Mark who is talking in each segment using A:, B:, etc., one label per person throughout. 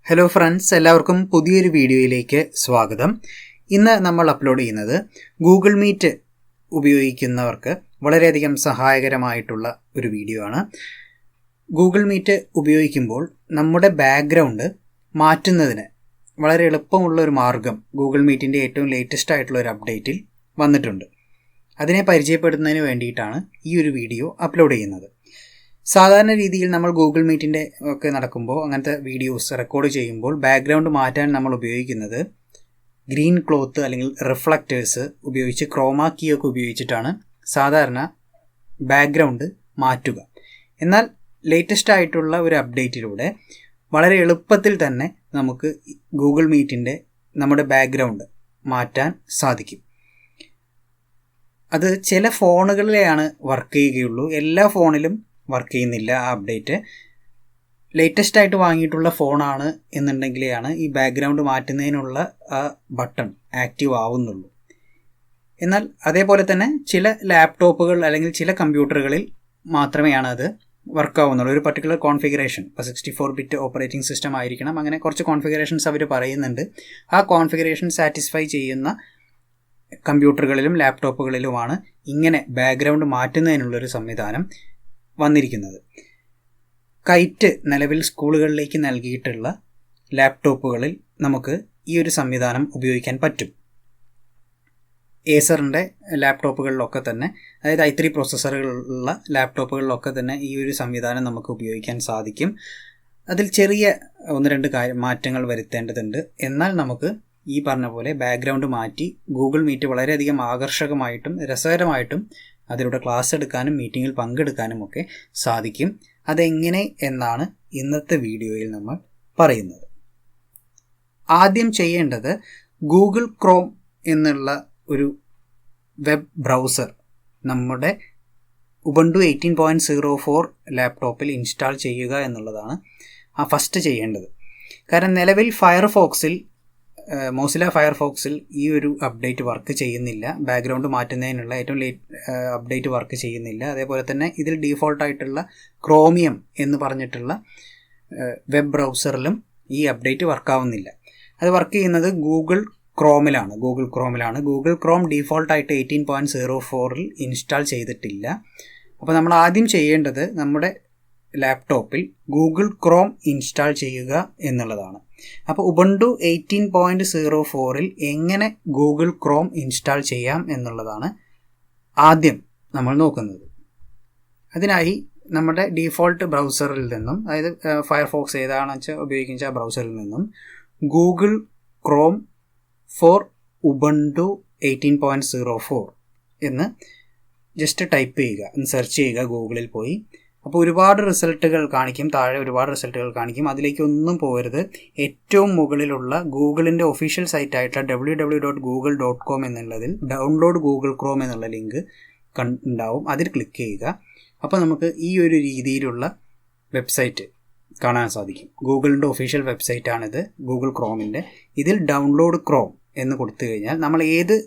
A: Hello friends, എല്ലാവർക്കും പുതിയൊരു വീഡിയോയിലേക്ക് സ്വാഗതം. ഇന്ന് നമ്മൾ അപ്ലോഡ് ചെയ്യുന്നത് ഗൂഗിൾ മീറ്റ് ഉപയോഗിക്കുന്നവർക്ക് വളരെയധികം സഹായകരമായിട്ടുള്ള ഒരു വീഡിയോ ആണ്. ഗൂഗിൾ മീറ്റ് ഉപയോഗിക്കുമ്പോൾ നമ്മുടെ ബാക്ക്ഗ്രൗണ്ട് മാറ്റുന്നതിന് വളരെ എളുപ്പമുള്ള ഒരു മാർഗം ഗൂഗിൾ മീറ്റിൻ്റെ ഏറ്റവും ലേറ്റസ്റ്റ് ആയിട്ടുള്ള ഒരു അപ്ഡേറ്റിൽ വന്നിട്ടുണ്ട്. അതിനെ പരിചയപ്പെടുത്തുന്നതിന് വേണ്ടിയിട്ടാണ് ഈ ഒരു വീഡിയോ അപ്ലോഡ് ചെയ്യുന്നത്. സാധാരണ രീതിയിൽ നമ്മൾ ഗൂഗിൾ മീറ്റിൻ്റെ ഒക്കെ നടക്കുമ്പോൾ അങ്ങനത്തെ വീഡിയോസ് റെക്കോർഡ് ചെയ്യുമ്പോൾ ബാക്ക്ഗ്രൗണ്ട് മാറ്റാൻ നമ്മൾ ഉപയോഗിക്കുന്നത് ഗ്രീൻ ക്ലോത്ത് അല്ലെങ്കിൽ റിഫ്ലക്റ്റേഴ്സ് ഉപയോഗിച്ച് ക്രോമാ കീ ഒക്കെ ഉപയോഗിച്ചിട്ടാണ് സാധാരണ ബാക്ക്ഗ്രൗണ്ട് മാറ്റുക. എന്നാൽ ലേറ്റസ്റ്റ് ആയിട്ടുള്ള ഒരു അപ്ഡേറ്റിലൂടെ വളരെ എളുപ്പത്തിൽ തന്നെ നമുക്ക് ഗൂഗിൾ മീറ്റിൻ്റെ നമ്മുടെ ബാക്ക്ഗ്രൗണ്ട് മാറ്റാൻ സാധിക്കും. അത് ചില ഫോണുകളിലെയാണ് വർക്ക് ചെയ്യുകയുള്ളൂ, എല്ലാ ഫോണിലും വർക്ക് ചെയ്യുന്നില്ല. ആ അപ്ഡേറ്റ് ലേറ്റസ്റ്റ് ആയിട്ട് വാങ്ങിയിട്ടുള്ള ഫോണാണ് എന്നുണ്ടെങ്കിലാണ് ഈ ബാക്ക്ഗ്രൗണ്ട് മാറ്റുന്നതിനുള്ള ആ ബട്ടൺ ആക്റ്റീവ് ആവുന്നുള്ളൂ. എന്നാൽ അതേപോലെ തന്നെ ചില ലാപ്ടോപ്പുകൾ അല്ലെങ്കിൽ ചില കമ്പ്യൂട്ടറുകളിൽ മാത്രമേയാണ് അത് വർക്ക് ആവുന്നുള്ളൂ. ഒരു പർട്ടിക്കുലർ കോൺഫിഗറേഷൻ, ഇപ്പോൾ 64 ബിറ്റ് ഓപ്പറേറ്റിംഗ് സിസ്റ്റം ആയിരിക്കണം, അങ്ങനെ കുറച്ച് കോൺഫിഗറേഷൻസ് അവർ പറയുന്നുണ്ട്. ആ കോൺഫിഗറേഷൻ സാറ്റിസ്ഫൈ ചെയ്യുന്ന കമ്പ്യൂട്ടറുകളിലും ലാപ്ടോപ്പുകളിലുമാണ് ഇങ്ങനെ ബാക്ക്ഗ്രൗണ്ട് മാറ്റുന്നതിനുള്ളൊരു സംവിധാനം വന്നിരിക്കുന്നത്. കൈറ്റ് നിലവിൽ സ്കൂളുകളിലേക്ക് നൽകിയിട്ടുള്ള ലാപ്ടോപ്പുകളിൽ നമുക്ക് ഈ ഒരു സംവിധാനം ഉപയോഗിക്കാൻ പറ്റും. ഏസറിൻ്റെ ലാപ്ടോപ്പുകളിലൊക്കെ തന്നെ, അതായത് i3 പ്രോസസ്സറുകളുള്ള ലാപ്ടോപ്പുകളിലൊക്കെ തന്നെ ഈ ഒരു സംവിധാനം നമുക്ക് ഉപയോഗിക്കാൻ സാധിക്കും. അതിൽ ചെറിയ 1-2 മാറ്റങ്ങൾ വരുത്തേണ്ടതുണ്ട്. എന്നാൽ നമുക്ക് ഈ പറഞ്ഞ പോലെ ബാക്ക്ഗ്രൗണ്ട് മാറ്റി ഗൂഗിൾ മീറ്റ് വളരെയധികം ആകർഷകമായിട്ടും രസകരമായിട്ടും അതിലൂടെ ക്ലാസ് എടുക്കാനും മീറ്റിങ്ങിൽ പങ്കെടുക്കാനും ഒക്കെ സാധിക്കും. അതെങ്ങനെ എന്നാണ് ഇന്നത്തെ വീഡിയോയിൽ നമ്മൾ പറയുന്നത്. ആദ്യം ചെയ്യേണ്ടത് ഗൂഗിൾ ക്രോം എന്നുള്ള ഒരു വെബ് ബ്രൗസർ നമ്മുടെ ഉബുണ്ടു 18.04 ലാപ്ടോപ്പിൽ ഇൻസ്റ്റാൾ ചെയ്യുക എന്നുള്ളതാണ് ഫസ്റ്റ് ചെയ്യേണ്ടത്. കാരണം നിലവിൽ മോസില്ല ഫയർഫോക്സിൽ ഈ ഒരു അപ്ഡേറ്റ് വർക്ക് ചെയ്യുന്നില്ല. ബാക്ക്ഗ്രൗണ്ട് മാറ്റുന്നതിനുള്ള ഏറ്റവും അപ്ഡേറ്റ് വർക്ക് ചെയ്യുന്നില്ല. അതേപോലെ തന്നെ ഇതിൽ ഡീഫോൾട്ടായിട്ടുള്ള ക്രോമിയം എന്ന് പറഞ്ഞിട്ടുള്ള വെബ് ബ്രൗസറിലും ഈ അപ്ഡേറ്റ് വർക്കാവുന്നില്ല. അത് വർക്ക് ചെയ്യുന്നത് ഗൂഗിൾ ക്രോമിലാണ്. ഗൂഗിൾ ക്രോം ഡീഫോൾട്ടായിട്ട് 18.04 ഇൻസ്റ്റാൾ ചെയ്തിട്ടില്ല. അപ്പോൾ നമ്മൾ ആദ്യം ചെയ്യേണ്ടത് നമ്മുടെ ലാപ്ടോപ്പിൽ ഗൂഗിൾ ക്രോം ഇൻസ്റ്റാൾ ചെയ്യുക എന്നുള്ളതാണ്. അപ്പോൾ ഉബുണ്ടു 18.04 എങ്ങനെ ഗൂഗിൾ ക്രോം ഇൻസ്റ്റാൾ ചെയ്യാം എന്നുള്ളതാണ് ആദ്യം നമ്മൾ നോക്കുന്നത്. അതിനായി നമ്മുടെ ഡീഫോൾട്ട് ബ്രൗസറിൽ നിന്നും, അതായത് ഫയർഫോക്സ് ഏതാണെന്ന് വെച്ചാൽ ഉപയോഗിക്കുന്ന ആ ബ്രൗസറിൽ നിന്നും ഗൂഗിൾ ക്രോം ഫോർ ഉബുണ്ടു 18.04 എന്ന് ജസ്റ്റ് ടൈപ്പ് ചെയ്യുക, സെർച്ച് ചെയ്യുക ഗൂഗിളിൽ പോയി. അപ്പോൾ ഒരുപാട് റിസൾട്ടുകൾ കാണിക്കും, താഴെ ഒരുപാട് റിസൾട്ടുകൾ കാണിക്കും. അതിലേക്കൊന്നും പോകരുത്. ഏറ്റവും മുകളിലുള്ള ഗൂഗിളിൻ്റെ ഒഫീഷ്യൽ സൈറ്റായിട്ടുള്ള www.google.com എന്നുള്ളതിൽ ഡൗൺലോഡ് ഗൂഗിൾ ക്രോം എന്നുള്ള ലിങ്ക് ഉണ്ടാവും. അതിൽ ക്ലിക്ക് ചെയ്യുക. അപ്പോൾ നമുക്ക് ഈ ഒരു രീതിയിലുള്ള വെബ്സൈറ്റ് കാണാൻ സാധിക്കും. ഗൂഗിളിൻ്റെ ഒഫീഷ്യൽ വെബ്സൈറ്റാണിത്, ഗൂഗിൾ ക്രോമിൻ്റെ. ഇതിൽ ഡൗൺലോഡ് ക്രോം എന്ന് കൊടുത്തു കഴിഞ്ഞാൽ നമ്മൾ ഏത്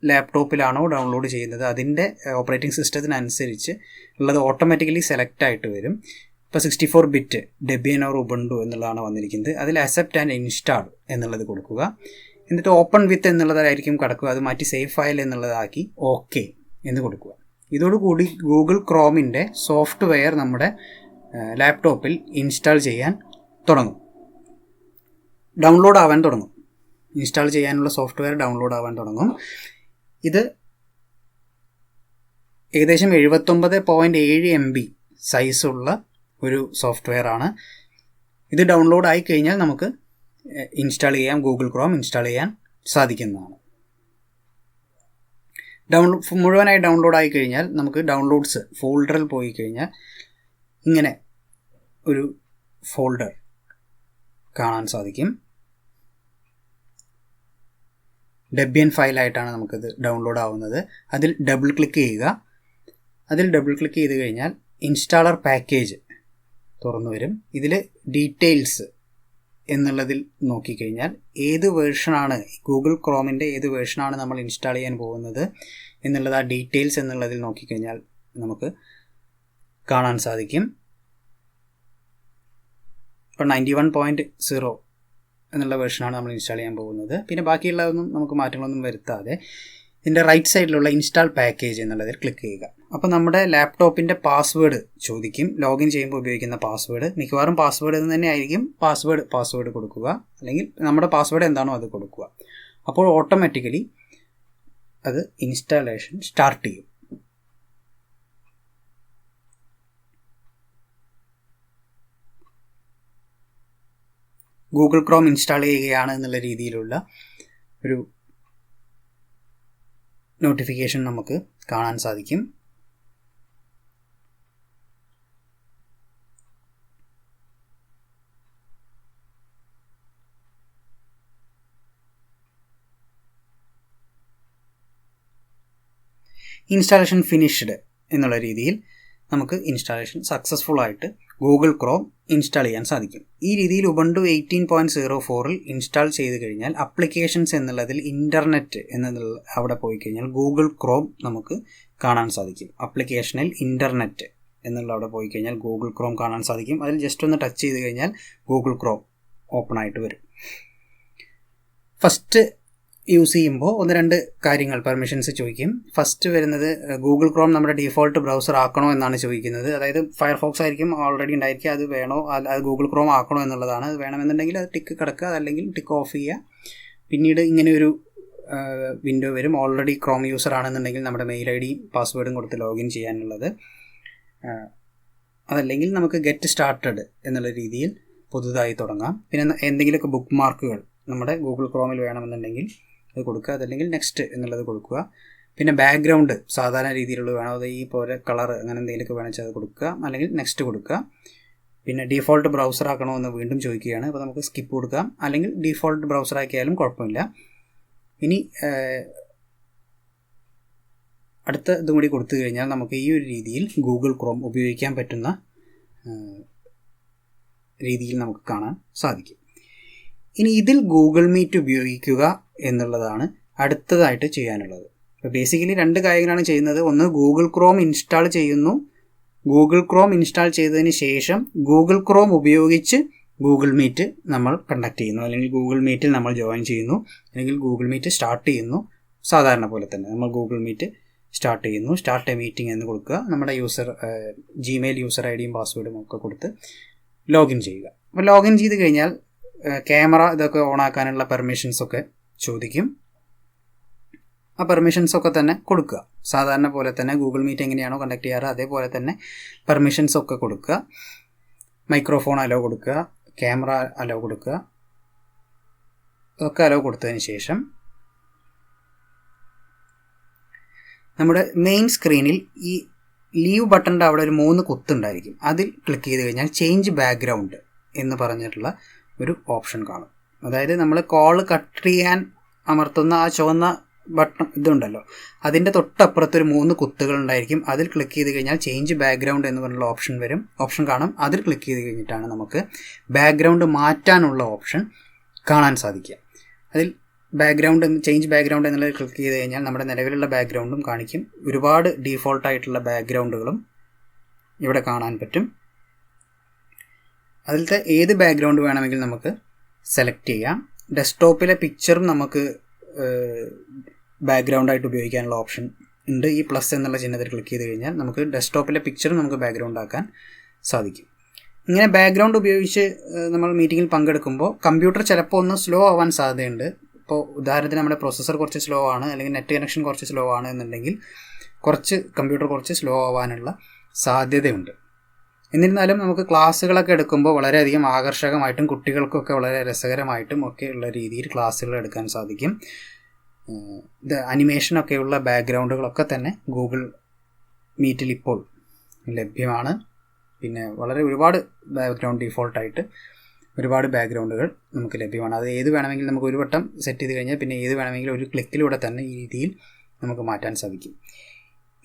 A: ലാപ്ടോപ്പിലാണോ ഡൗൺലോഡ് ചെയ്യുന്നത് അതിൻ്റെ ഓപ്പറേറ്റിംഗ് സിസ്റ്റത്തിനനുസരിച്ച് ഉള്ളത് ഓട്ടോമാറ്റിക്കലി സെലക്ട് ആയിട്ട് വരും. ഇപ്പോൾ 64 ബിറ്റ് ഡെബിയൻ ഓർ ഉബുണ്ടു എന്നുള്ളതാണ് വന്നിരിക്കുന്നത്. അതിൽ അക്സെപ്റ്റ് ആൻഡ് ഇൻസ്റ്റാൾ എന്നുള്ളത് കൊടുക്കുക. എന്നിട്ട് ഓപ്പൺ വിത്ത് എന്നുള്ളതായിരിക്കും കിടക്കുക. അത് മാറ്റി സേവ് ഫയൽ എന്നുള്ളതാക്കി ഓക്കെ എന്ന് കൊടുക്കുക. ഇതോടുകൂടി ഗൂഗിൾ ക്രോമിൻ്റെ സോഫ്റ്റ്വെയർ നമ്മുടെ ലാപ്ടോപ്പിൽ ഇൻസ്റ്റാൾ ചെയ്യാൻ തുടങ്ങും, ഡൗൺലോഡ് ആവാൻ തുടങ്ങും. ഇൻസ്റ്റാൾ ചെയ്യാനുള്ള സോഫ്റ്റ്വെയർ ഡൗൺലോഡ് ആവാൻ തുടങ്ങും. ഇത് ഏകദേശം 79.7 MB സൈസുള്ള ഒരു സോഫ്റ്റ്വെയർ ആണ്. ഇത് ഡൗൺലോഡ് ആയി കഴിഞ്ഞാൽ നമുക്ക് ഇൻസ്റ്റാൾ ചെയ്യാം, ഗൂഗിൾ ക്രോം ഇൻസ്റ്റാൾ ചെയ്യാൻ സാധിക്കുന്നതാണ്. മുഴുവനായി ഡൗൺലോഡ് ആയി കഴിഞ്ഞാൽ നമുക്ക് ഡൗൺലോഡ്സ് ഫോൾഡറിൽ പോയി കഴിഞ്ഞാൽ ഇങ്ങനെ ഒരു ഫോൾഡർ കാണാൻ സാധിക്കും. ഡെബിയൻ ഫയലായിട്ടാണ് നമുക്കിത് ഡൗൺലോഡ് ആവുന്നത്. അതിൽ ഡബിൾ ക്ലിക്ക് ചെയ്യുക. അതിൽ ഡബിൾ ക്ലിക്ക് ചെയ്ത് കഴിഞ്ഞാൽ ഇൻസ്റ്റാളർ പാക്കേജ് തുറന്നു വരും. ഇതിൽ ഡീറ്റെയിൽസ് എന്നുള്ളതിൽ നോക്കിക്കഴിഞ്ഞാൽ ഏത് വേർഷനാണ്, ഗൂഗിൾ ക്രോമിൻ്റെ ഏത് വേർഷനാണ് നമ്മൾ ഇൻസ്റ്റാൾ ചെയ്യാൻ പോകുന്നത് എന്നുള്ളത് ആ ഡീറ്റെയിൽസ് എന്നുള്ളതിൽ നോക്കിക്കഴിഞ്ഞാൽ നമുക്ക് കാണാൻ സാധിക്കും. ഇപ്പോൾ 91.0 എന്നുള്ള വേർഷനാണ് നമ്മൾ ഇൻസ്റ്റാൾ ചെയ്യാൻ പോകുന്നത്. പിന്നെ ബാക്കിയുള്ളതൊന്നും നമുക്ക് മാറ്റങ്ങളൊന്നും വരുത്താതെ ഇതിൻ്റെ റൈറ്റ് സൈഡിലുള്ള ഇൻസ്റ്റാൾ പാക്കേജ് എന്നുള്ളതിൽ ക്ലിക്ക് ചെയ്യുക. അപ്പോൾ നമ്മുടെ ലാപ്ടോപ്പിൻ്റെ പാസ്വേഡ് ചോദിക്കും. ലോഗിൻ ചെയ്യുമ്പോൾ ഉപയോഗിക്കുന്ന പാസ്വേഡ് മിക്കവാറും പാസ്വേഡ് എന്ന് തന്നെ ആയിരിക്കും. പാസ്വേഡ് കൊടുക്കുക, അല്ലെങ്കിൽ നമ്മുടെ പാസ്വേഡ് എന്താണോ അത് കൊടുക്കുക. അപ്പോൾ ഓട്ടോമാറ്റിക്കലി അത് ഇൻസ്റ്റാളേഷൻ സ്റ്റാർട്ട് ചെയ്യും. ഗൂഗിൾ ക്രോം ഇൻസ്റ്റാൾ ചെയ്യുകയാണ് എന്നുള്ള രീതിയിലുള്ള ഒരു നോട്ടിഫിക്കേഷൻ നമുക്ക് കാണാൻ സാധിക്കും. ഇൻസ്റ്റാളേഷൻ ഫിനിഷ്ഡ് എന്നുള്ള രീതിയിൽ നമുക്ക് ഇൻസ്റ്റാളേഷൻ സക്സസ്ഫുൾ ആയിട്ട് ഗൂഗിൾ ക്രോം ഇൻസ്റ്റാൾ ചെയ്യാൻ സാധിക്കും. ഈ രീതിയിൽ ഉബുണ്ടു 18.04 ഇൻസ്റ്റാൾ ചെയ്ത് കഴിഞ്ഞാൽ അപ്ലിക്കേഷൻസ് എന്നുള്ളതിൽ ഇൻ്റർനെറ്റ് എന്നതിൽ അവിടെ പോയി കഴിഞ്ഞാൽ ഗൂഗിൾ ക്രോം നമുക്ക് കാണാൻ സാധിക്കും. അപ്ലിക്കേഷനിൽ ഇൻ്റർനെറ്റ് എന്നുള്ള അവിടെ പോയി കഴിഞ്ഞാൽ ഗൂഗിൾ ക്രോം കാണാൻ സാധിക്കും. അതിൽ ജസ്റ്റ് ഒന്ന് ടച്ച് ചെയ്ത് കഴിഞ്ഞാൽ ഗൂഗിൾ ക്രോം ഓപ്പൺ ആയിട്ട് വരും. ഫസ്റ്റ് യൂസ് ചെയ്യുമ്പോൾ 1-2 കാര്യങ്ങൾ പെർമിഷൻസ് ചോദിക്കും. ഫസ്റ്റ് വരുന്നത് ഗൂഗിൾ ക്രോം നമ്മുടെ ഡീഫോൾട്ട് ബ്രൗസർ ആക്കണോ എന്നാണ് ചോദിക്കുന്നത്. അതായത് ഫയർഫോക്സ് ആയിരിക്കും ഓൾറെഡി ഉണ്ടായിരിക്കുക, അത് വേണോ, അത് ഗൂഗിൾ ക്രോം ആക്കണോ എന്നുള്ളതാണ്. അത് വേണമെന്നുണ്ടെങ്കിൽ അത് ടിക്ക് കിടക്കുക, അതല്ലെങ്കിൽ ടിക്ക് ഓഫ് ചെയ്യുക. പിന്നീട് ഇങ്ങനെ ഒരു വിൻഡോ വരും. ഓൾറെഡി ക്രോം യൂസർ ആണെന്നുണ്ടെങ്കിൽ നമ്മുടെ മെയിൽ ID പാസ്വേഡും കൊടുത്ത് ലോഗിൻ ചെയ്യാനുള്ളത്. അതല്ലെങ്കിൽ നമുക്ക് ഗെറ്റ് സ്റ്റാർട്ടഡ് എന്നുള്ള രീതിയിൽ പുതുതായി തുടങ്ങാം. പിന്നെ എന്തെങ്കിലുമൊക്കെ ബുക്ക് മാർക്കുകൾ നമ്മുടെ ഗൂഗിൾ ക്രോമിൽ വേണമെന്നുണ്ടെങ്കിൽ അത് കൊടുക്കുക, അതല്ലെങ്കിൽ നെക്സ്റ്റ് എന്നുള്ളത് കൊടുക്കുക. പിന്നെ ബാക്ക്ഗ്രൗണ്ട് സാധാരണ രീതിയിലുള്ള വേണം, അത് ഈ പോലെ കളർ അങ്ങനെ എന്തെങ്കിലുമൊക്കെ വേണമെന്ന് അത് കൊടുക്കുക, അല്ലെങ്കിൽ നെക്സ്റ്റ് കൊടുക്കുക. പിന്നെ ഡീഫോൾട്ട് ബ്രൗസർ ആക്കണമെന്ന് വീണ്ടും ചോദിക്കുകയാണ്. അപ്പോൾ നമുക്ക് സ്കിപ്പ് കൊടുക്കാം, അല്ലെങ്കിൽ ഡീഫോൾട്ട് ബ്രൗസർ ആക്കിയാലും കുഴപ്പമില്ല. ഇനി അടുത്ത ഇതും കൂടി കൊടുത്തു കഴിഞ്ഞാൽ നമുക്ക് ഈ ഒരു രീതിയിൽ ഗൂഗിൾ ക്രോം ഉപയോഗിക്കാൻ പറ്റുന്ന രീതിയിൽ നമുക്ക് കാണാൻ സാധിക്കും. ഇനി ഇതിൽ ഗൂഗിൾ മീറ്റ് ഉപയോഗിക്കുക എന്നുള്ളതാണ് അടുത്തതായിട്ട് ചെയ്യാനുള്ളത്. അപ്പോൾ ബേസിക്കലി 2 കാര്യങ്ങളാണ് ചെയ്യുന്നത്. ഒന്ന്, ഗൂഗിൾ ക്രോം ഇൻസ്റ്റാൾ ചെയ്യുന്നു. ഗൂഗിൾ ക്രോം ഇൻസ്റ്റാൾ ചെയ്തതിന് ശേഷം ഗൂഗിൾ ക്രോം ഉപയോഗിച്ച് ഗൂഗിൾ മീറ്റ് നമ്മൾ കണ്ടക്ട് ചെയ്യുന്നു, അല്ലെങ്കിൽ ഗൂഗിൾ മീറ്റിൽ നമ്മൾ ജോയിൻ ചെയ്യുന്നു, അല്ലെങ്കിൽ ഗൂഗിൾ മീറ്റ് സ്റ്റാർട്ട് ചെയ്യുന്നു. സാധാരണ പോലെ തന്നെ നമ്മൾ ഗൂഗിൾ മീറ്റ് സ്റ്റാർട്ട് ചെയ്യുന്നു. സ്റ്റാർട്ട് എ മീറ്റിംഗ് എന്ന് കൊടുക്കുക. നമ്മുടെ ജിമെയിൽ യൂസർ IDയും പാസ്വേഡും ഒക്കെ കൊടുത്ത് ലോഗിൻ ചെയ്യുക. അപ്പോൾ ലോഗിൻ ചെയ്ത് കഴിഞ്ഞാൽ ക്യാമറ ഇതൊക്കെ ഓണാക്കാനുള്ള പെർമിഷൻസൊക്കെ ചോദിക്കും. ആ പെർമിഷൻസൊക്കെ തന്നെ കൊടുക്കുക. സാധാരണ പോലെ തന്നെ ഗൂഗിൾ മീറ്റ് എങ്ങനെയാണോ കണ്ടക്ട് ചെയ്യാറ് അതേപോലെ തന്നെ പെർമിഷൻസൊക്കെ കൊടുക്കുക. മൈക്രോഫോൺ അലോ കൊടുക്കുക, ക്യാമറ അലോ കൊടുക്കുക. ഇതൊക്കെ അലോ കൊടുത്തതിന് ശേഷം നമ്മുടെ മെയിൻ സ്ക്രീനിൽ ഈ ലീവ് ബട്ടൻ്റെ അവിടെ ഒരു 3 കുത്തുണ്ടായിരിക്കും. അതിൽ ക്ലിക്ക് ചെയ്ത് കഴിഞ്ഞാൽ ചേഞ്ച് ബാക്ക്ഗ്രൗണ്ട് എന്ന് പറഞ്ഞിട്ടുള്ള ഒരു ഓപ്ഷൻ കാണും. അതായത് നമ്മൾ കോൾ കട്ട് ചെയ്യാൻ അമർത്തുന്ന ആ ചുവന്ന ബട്ടൺ ഇതുണ്ടല്ലോ, അതിൻ്റെ തൊട്ടപ്പുറത്തൊരു 3 കുത്തുകൾ ഉണ്ടായിരിക്കും. അതിൽ ക്ലിക്ക് ചെയ്ത് കഴിഞ്ഞാൽ ചേഞ്ച് ബാക്ക്ഗ്രൗണ്ട് എന്ന് പറഞ്ഞുള്ള ഓപ്ഷൻ കാണും. അതിൽ ക്ലിക്ക് ചെയ്ത് കഴിഞ്ഞിട്ടാണ് നമുക്ക് ബാക്ക്ഗ്രൗണ്ട് മാറ്റാനുള്ള ഓപ്ഷൻ കാണാൻ സാധിക്കുക. അതിൽ ചേഞ്ച് ബാക്ക്ഗ്രൗണ്ട് എന്നുള്ളത് ക്ലിക്ക് ചെയ്ത് കഴിഞ്ഞാൽ നമ്മുടെ നിലവിലുള്ള ബാക്ക്ഗ്രൗണ്ടും കാണിക്കും. ഒരുപാട് ഡീഫോൾട്ടായിട്ടുള്ള ബാക്ക്ഗ്രൗണ്ടുകളും ഇവിടെ കാണാൻ പറ്റും. അതിലത്തെ ഏത് ബാക്ക്ഗ്രൗണ്ട് വേണമെങ്കിൽ നമുക്ക് സെലക്ട് ചെയ്യാം. ഡെസ്ക്ടോപ്പിലെ പിക്ചറും നമുക്ക് ബാക്ക്ഗ്രൗണ്ടായിട്ട് ഉപയോഗിക്കാനുള്ള ഓപ്ഷൻ ഉണ്ട്. ഈ പ്ലസ് എന്നുള്ള ചിഹ്നത്തിൽ ക്ലിക്ക് ചെയ്ത് കഴിഞ്ഞാൽ നമുക്ക് ഡെസ്ക്ടോപ്പിലെ പിക്ചറും നമുക്ക് ബാക്ക്ഗ്രൗണ്ട് ആക്കാൻ സാധിക്കും. ഇങ്ങനെ ബാക്ക്ഗ്രൗണ്ട് ഉപയോഗിച്ച് നമ്മൾ മീറ്റിങ്ങിൽ പങ്കെടുക്കുമ്പോൾ കമ്പ്യൂട്ടർ ചിലപ്പോൾ ഒന്ന് സ്ലോ ആവാൻ സാധ്യതയുണ്ട്. ഇപ്പോൾ ഉദാഹരണത്തിന് നമ്മുടെ പ്രൊസസ്സർ കുറച്ച് സ്ലോ ആണ്, അല്ലെങ്കിൽ നെറ്റ് കണക്ഷൻ കുറച്ച് സ്ലോ ആണ് എന്നുണ്ടെങ്കിൽ കമ്പ്യൂട്ടർ കുറച്ച് സ്ലോ ആവാനുള്ള സാധ്യതയുണ്ട്. എന്നിരുന്നാലും നമുക്ക് ക്ലാസ്സുകളൊക്കെ എടുക്കുമ്പോൾ വളരെയധികം ആകർഷകമായിട്ടും കുട്ടികൾക്കൊക്കെ വളരെ രസകരമായിട്ടും ഒക്കെ ഉള്ള രീതിയിൽ ക്ലാസ്സുകൾ എടുക്കാൻ സാധിക്കും. അനിമേഷനൊക്കെയുള്ള ബാക്ക്ഗ്രൗണ്ടുകളൊക്കെ തന്നെ ഗൂഗിൾ മീറ്റിൽ ഇപ്പോൾ ലഭ്യമാണ്. പിന്നെ ഒരുപാട് ബാക്ക്ഗ്രൗണ്ട് ഡീഫോൾട്ടായിട്ട് ഒരുപാട് ബാക്ക്ഗ്രൗണ്ടുകൾ നമുക്ക് ലഭ്യമാണ്. അത് ഏത് വേണമെങ്കിലും നമുക്ക് ഒരു വട്ടം സെറ്റ് ചെയ്ത് കഴിഞ്ഞാൽ പിന്നെ ഏത് വേണമെങ്കിലും ഒരു ക്ലിക്കിലൂടെ തന്നെ ഈ രീതിയിൽ നമുക്ക് മാറ്റാൻ സാധിക്കും.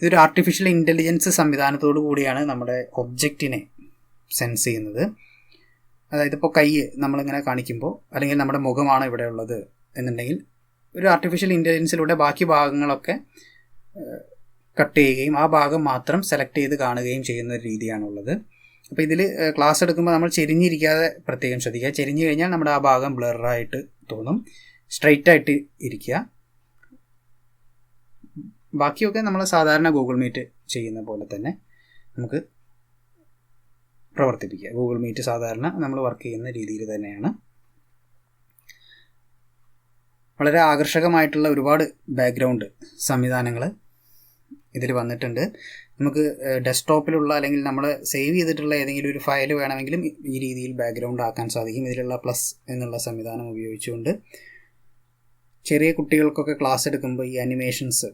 A: ഇതൊരു ആർട്ടിഫിഷ്യൽ ഇൻ്റലിജൻസ് സംവിധാനത്തോടു കൂടിയാണ് നമ്മുടെ ഒബ്ജക്റ്റിനെ സെൻസ് ചെയ്യുന്നത്. അതായത് ഇപ്പോൾ കൈ നമ്മളിങ്ങനെ കാണിക്കുമ്പോൾ, അല്ലെങ്കിൽ നമ്മുടെ മുഖമാണ് ഇവിടെ ഉള്ളത് എന്നുണ്ടെങ്കിൽ ഒരു ആർട്ടിഫിഷ്യൽ ഇൻ്റലിജൻസിലൂടെ ബാക്കി ഭാഗങ്ങളൊക്കെ കട്ട് ചെയ്യുകയും ആ ഭാഗം മാത്രം സെലക്ട് ചെയ്ത് കാണുകയും ചെയ്യുന്ന ഒരു രീതിയാണുള്ളത്. അപ്പോൾ ഇതിൽ ക്ലാസ് എടുക്കുമ്പോൾ നമ്മൾ ചെരിഞ്ഞിരിക്കാതെ പ്രത്യേകം ശ്രദ്ധിക്കുക. ചെരിഞ്ഞു കഴിഞ്ഞാൽ നമ്മുടെ ആ ഭാഗം ബ്ലറായിട്ട് തോന്നും. സ്ട്രെയിറ്റ് ആയിട്ട് ഇരിക്കുക. ബാക്കിയൊക്കെ നമ്മൾ സാധാരണ ഗൂഗിൾ മീറ്റ് ചെയ്യുന്ന പോലെ തന്നെ നമുക്ക് പ്രവർത്തിപ്പിക്കുക. ഗൂഗിൾ മീറ്റ് സാധാരണ നമ്മൾ വർക്ക് ചെയ്യുന്ന രീതിയിൽ തന്നെയാണ്. വളരെ ആകർഷകമായിട്ടുള്ള ഒരുപാട് ബാക്ക്ഗ്രൗണ്ട് സംവിധാനങ്ങൾ ഇതിൽ വന്നിട്ടുണ്ട്. നമുക്ക് ഡെസ്ക്ടോപ്പിലുള്ള അല്ലെങ്കിൽ നമ്മൾ സേവ് ചെയ്തിട്ടുള്ള ഏതെങ്കിലും ഒരു ഫയൽ വേണമെങ്കിലും ഈ രീതിയിൽ ബാക്ക്ഗ്രൗണ്ട് ആക്കാൻ സാധിക്കും. ഇതിലുള്ള പ്ലസ് എന്നുള്ള സംവിധാനം ഉപയോഗിച്ചുകൊണ്ട് ചെറിയ കുട്ടികൾക്കൊക്കെ ക്ലാസ് എടുക്കുമ്പോൾ ഈ അനിമേഷൻസ്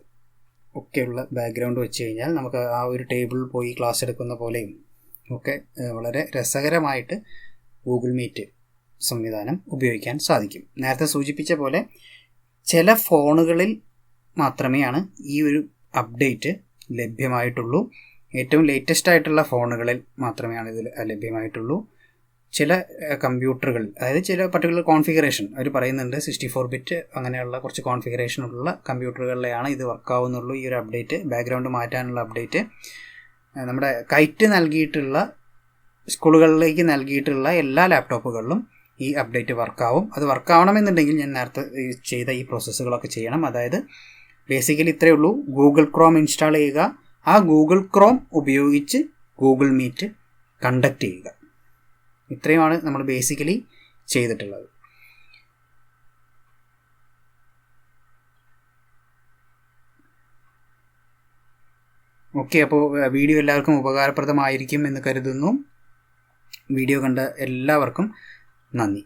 A: ഒക്കെയുള്ള ബാക്ക്ഗ്രൗണ്ട് വെച്ച് കഴിഞ്ഞാൽ നമുക്ക് ആ ഒരു ടേബിളിൽ പോയി ക്ലാസ് എടുക്കുന്ന പോലെയും ഒക്കെ വളരെ രസകരമായിട്ട് ഗൂഗിൾ മീറ്റ് സംവിധാനം ഉപയോഗിക്കാൻ സാധിക്കും. നേരത്തെ സൂചിപ്പിച്ച പോലെ ചില ഫോണുകളിൽ മാത്രമേയാണ് ഈ ഒരു അപ്ഡേറ്റ് ലഭ്യമായിട്ടുള്ളൂ. ഏറ്റവും ലേറ്റസ്റ്റ് ആയിട്ടുള്ള ഫോണുകളിൽ മാത്രമേയാണ് ഇതിൽ ലഭ്യമായിട്ടുള്ളൂ. ചില കമ്പ്യൂട്ടറുകൾ, അതായത് ചില പർട്ടിക്കുലർ കോൺഫിഗറേഷൻ അവർ പറയുന്നുണ്ട്, 64 ബിറ്റ് അങ്ങനെയുള്ള കുറച്ച് കോൺഫിഗറേഷനുള്ള കമ്പ്യൂട്ടറുകളിലെയാണ് ഇത് വർക്കാവുന്നുള്ളൂ ഈ ഒരു അപ്ഡേറ്റ്. ബാക്ക്ഗ്രൗണ്ട് മാറ്റാനുള്ള അപ്ഡേറ്റ് നമ്മുടെ കൈറ്റ് നൽകിയിട്ടുള്ള സ്കൂളുകളിലേക്ക് നൽകിയിട്ടുള്ള എല്ലാ ലാപ്ടോപ്പുകളിലും ഈ അപ്ഡേറ്റ് വർക്കാവും. അത് വർക്കാവണമെന്നുണ്ടെങ്കിൽ ഞാൻ നേരത്തെ ചെയ്ത ഈ പ്രോസസ്സുകളൊക്കെ ചെയ്യണം. അതായത് ബേസിക്കലി ഇത്രയേ ഉള്ളൂ. ഗൂഗിൾ ക്രോം ഇൻസ്റ്റാൾ ചെയ്യുക, ആ ഗൂഗിൾ ക്രോം ഉപയോഗിച്ച് ഗൂഗിൾ മീറ്റ് കണ്ടക്ട് ചെയ്യുക. ഇത്രയുമാണ് നമ്മൾ ബേസിക്കലി ചെയ്തിട്ടുള്ളത്. ഓക്കെ, അപ്പോൾ വീഡിയോ എല്ലാവർക്കും ഉപകാരപ്രദമായിരിക്കും എന്ന് കരുതുന്നു. വീഡിയോ കണ്ട എല്ലാവർക്കും നന്ദി.